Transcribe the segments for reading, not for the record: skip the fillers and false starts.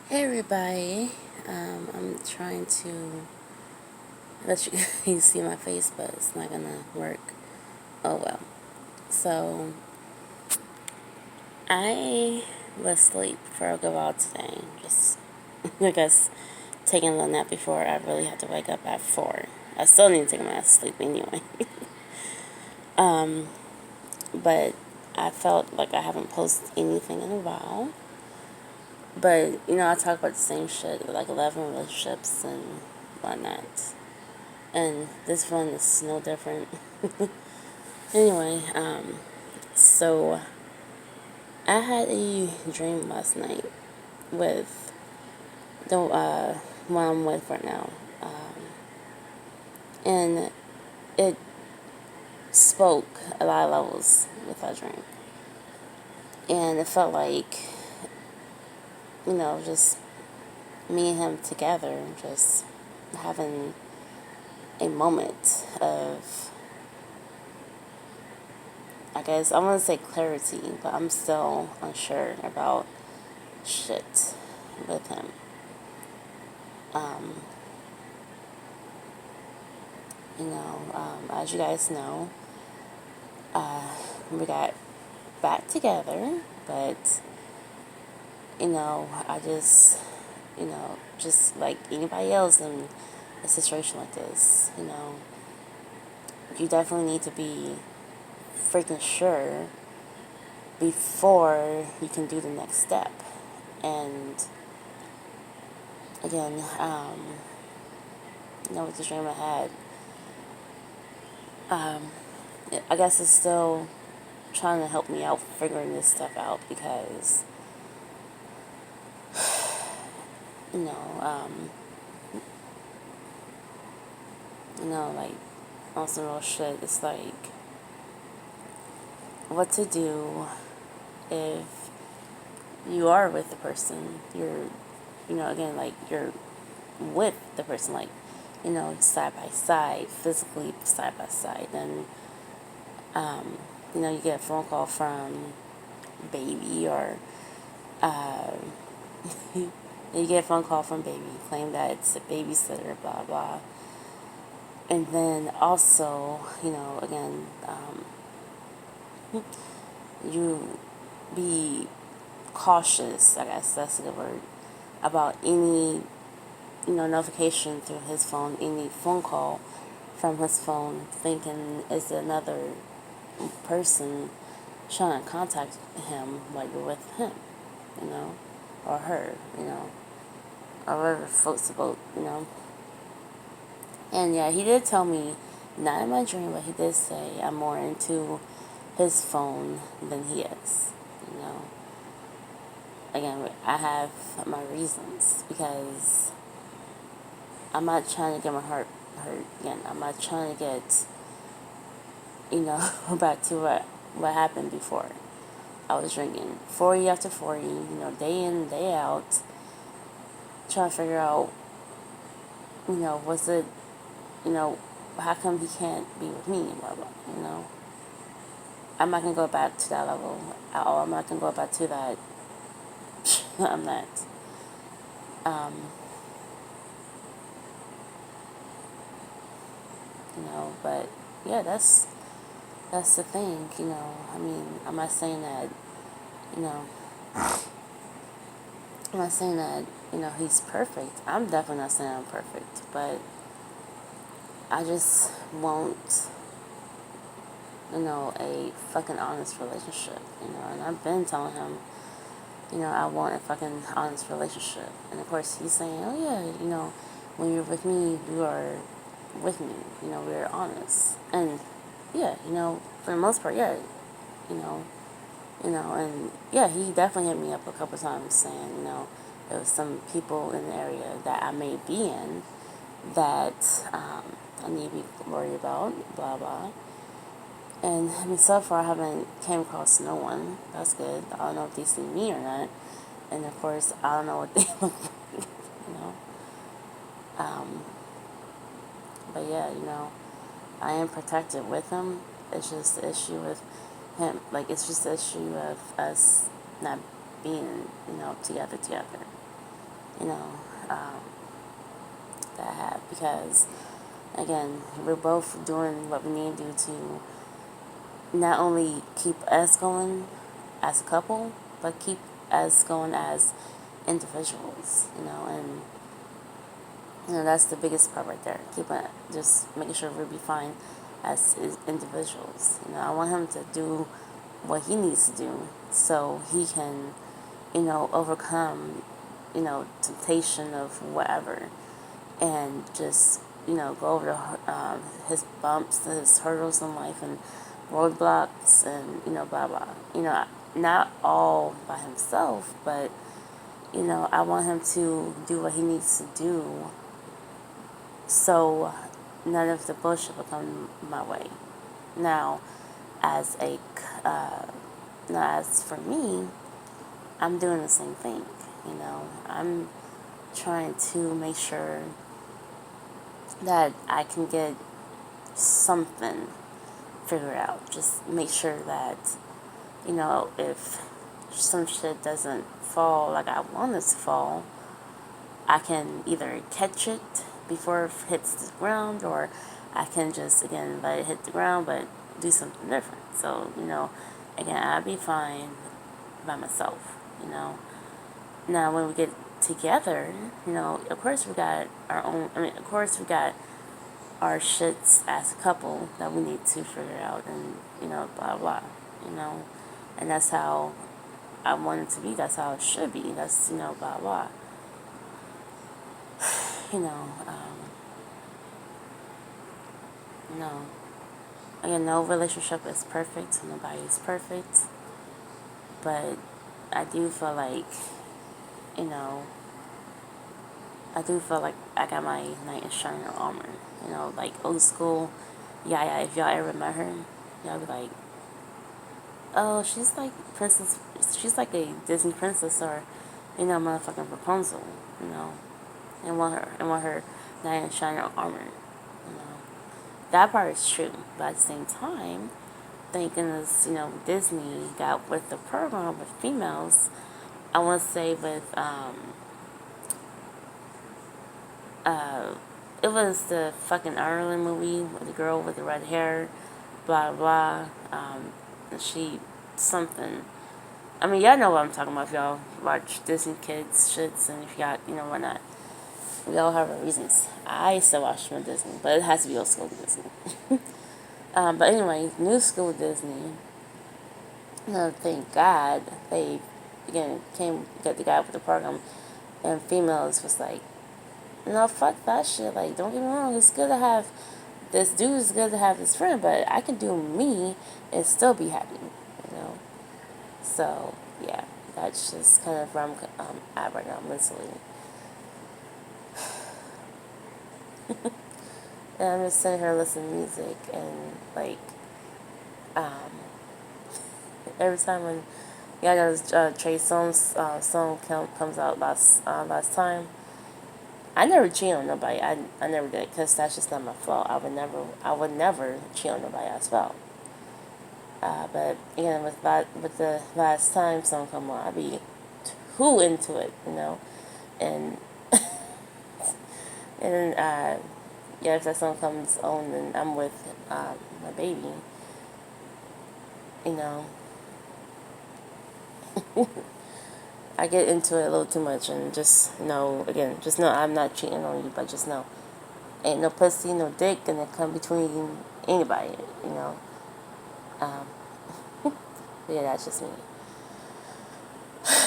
Hey everybody, I'm trying to let you guys see my face, but it's not gonna work. Oh well. So, I was asleep for a good while today. Just, I guess, taking a little nap before I really had to wake up at 4. I still need to take my sleep anyway. But I felt like I haven't posted anything in a while. But, I talk about the same shit, like 11 relationships and whatnot. And this one is no different. Anyway, so I had a dream last night with the one I'm with right now, and it spoke a lot of levels with that dream, and it felt like just me and him together, just having a moment of, I guess I want to say clarity, but I'm still unsure about shit with him. Um, as you guys know, we got back together, but I just like anybody else in a situation like this, you definitely need to be freaking sure before you can do the next step. And again, with the dream I had, I guess it's still trying to help me out figuring this stuff out because, you know, um, like on some real shit, it's like what to do if you are with the person. Again, like you're with the person, like, side by side, physically side by side. And, you get a phone call from baby or, you get a phone call from baby, claim that it's a babysitter, blah, blah. And then also, again, you be cautious, I guess that's a good word, about any, notification through his phone, any phone call from his phone, thinking is another person trying to contact him while you're with him, or her, or whatever floats the boat, And yeah, he did tell me, not in my dream, but he did say I'm more into his phone than he is, you know. Again, I have my reasons because I'm not trying to get my heart hurt again. I'm not trying to get, back to what happened before. I was drinking 40 after 40, day in, day out, trying to figure out, was it, how come he can't be with me, blah, blah. I'm not going to go back to that level at all. I'm not going to go back to that. I'm not. Um, but yeah, that's the thing, I mean, I'm not saying that, you know, I'm not saying that, he's perfect. I'm definitely not saying I'm perfect, but I just want, a fucking honest relationship, and I've been telling him, I want a fucking honest relationship. And of course he's saying, oh yeah, when you're with me, you are with me, we're honest. And yeah, for the most part, yeah, you know, and yeah, he definitely hit me up a couple times saying, there was some people in the area that I may be in that I need to be worried about, blah, blah. And I mean, so far I haven't came across no one. That's good. I don't know if they see me or not. And of course, I don't know what they look like, you know. Um, but yeah, I am protected with him. It's just the issue with him. Like, it's just the issue of us not being, together. you know, um, that I have, because again, we're both doing what we need to do to not only keep us going as a couple, but keep us going as individuals, and that's the biggest part right there. Just making sure we'll be fine as individuals. I want him to do what he needs to do so he can, overcome, temptation of whatever, and just, go over his bumps, his hurdles in life, and roadblocks, and, blah, blah. Not all by himself, but, I want him to do what he needs to do so none of the bullshit will come my way. Now, as a, uh, now as for me, I'm doing the same thing. I'm trying to make sure that I can get something figured out. Just make sure that, if some shit doesn't fall like I want it to fall, I can either catch it before it hits the ground, or I can just, again, let it hit the ground, but do something different. So, again, I'll be fine by myself, Now, when we get together, of course we got of course we got our shits as a couple that we need to figure out, and, blah, blah, you know. And that's how I want it to be. That's how it should be. That's, blah, blah. You know, no. Again, no relationship is perfect. Nobody is perfect. But I do feel like, you know, I got my knight in shining armor. Like old school. Yeah, if y'all ever met her, y'all be like, oh, she's like princess. She's like a Disney princess, or, motherfucking Rapunzel. And want her knight in shining armor. That part is true, but at the same time, thank goodness, Disney got with the program with females. I want to say with it was the fucking Ireland movie with the girl with the red hair, blah blah. She something. I mean, y'all know what I'm talking about. If y'all watch Disney Kids shits, and if y'all, whatnot. We all have our reasons. I still watch from Disney, but it has to be old school Disney. But anyway, new school Disney. Thank God they again got the guy with the program, and females was like, no, fuck that shit. Like, don't get me wrong, it's good to have this dude is good to have this friend, but I can do me and still be happy. So yeah, that's just kind of where I'm at right now mentally. And I'm just sitting here listening to music, and like um, every time when Trey Songz song comes out last time, I never cheat on nobody. I never did, because that's just not my fault. I would never cheat on nobody as well. But again, with the last time song come on, I'd be too into it, and and yeah, if that song comes on, then I'm with my baby, you know. I get into it a little too much, and just know, again, just know I'm not cheating on you, but just know, ain't no pussy, no dick gonna come between anybody. Um, but yeah, that's just me.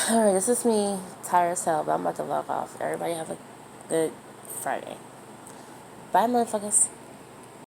Alright, this is me, tired as hell, but I'm about to log off. Everybody have a good Friday. Bye, motherfuckers.